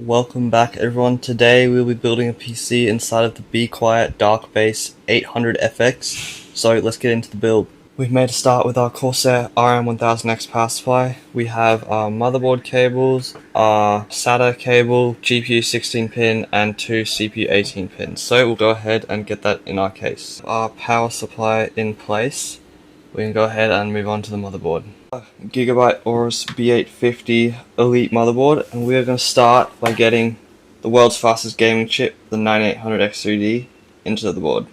Welcome back everyone. Today we'll be building a PC inside of the Be Quiet Dark Base 800FX. So let's get into the build. We've made a start with our Corsair RM1000X power supply. We have our motherboard cables, our SATA cable, GPU 16 pin and two CPU 18 pins. So we'll go ahead and get that in our case. Our power supply in place. We can go ahead and move on to the motherboard. Gigabyte Aorus B850 Elite motherboard, and we are going to start by getting the world's fastest gaming chip, the 9800X3D, into the board.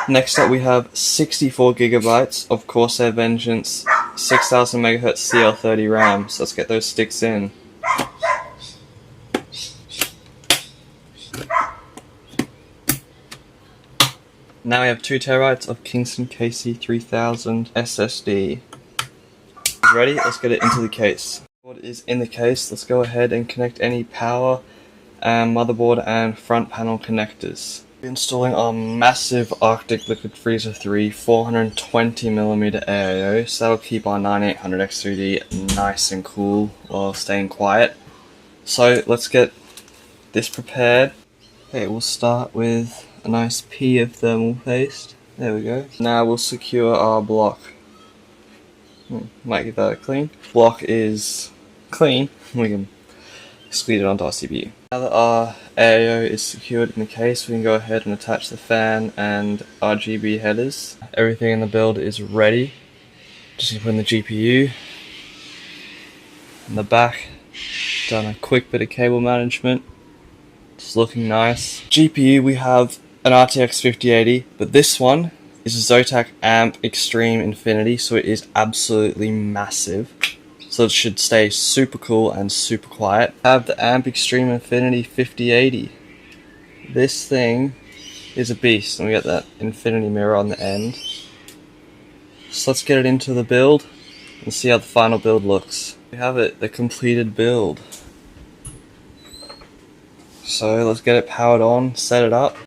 Next up we have 64 gigabytes of Corsair Vengeance 6000 MHz CL30 RAM, so let's get those sticks in. Now we have 2 TB of Kingston KC3000 SSD. Ready? Let's get it into the case. What is in the case? Let's go ahead and connect any power and motherboard and front panel connectors. We're installing our massive Arctic Liquid Freezer 3 420mm AIO, so that'll keep our 9800X3D nice and cool while staying quiet. So let's get this prepared. Okay, we'll start with a nice pea of thermal paste. There we go. Now we'll secure our block. Might give that a clean. Block is clean. We can squeeze it onto our CPU. Now that our AIO is secured in the case, we can go ahead and attach the fan and RGB headers. Everything in the build is ready. Just need to put in the GPU. In the back, done a quick bit of cable management. It's looking nice. GPU, we have an RTX 5080, but this one is a Zotac Amp Extreme Infinity, so it is absolutely massive. So it should stay super cool and super quiet. I have the Amp Extreme Infinity 5080. This thing is a beast, and we got that infinity mirror on the end. So let's get it into the build and see how the final build looks. We have it, the completed build. So let's get it powered on, set it up.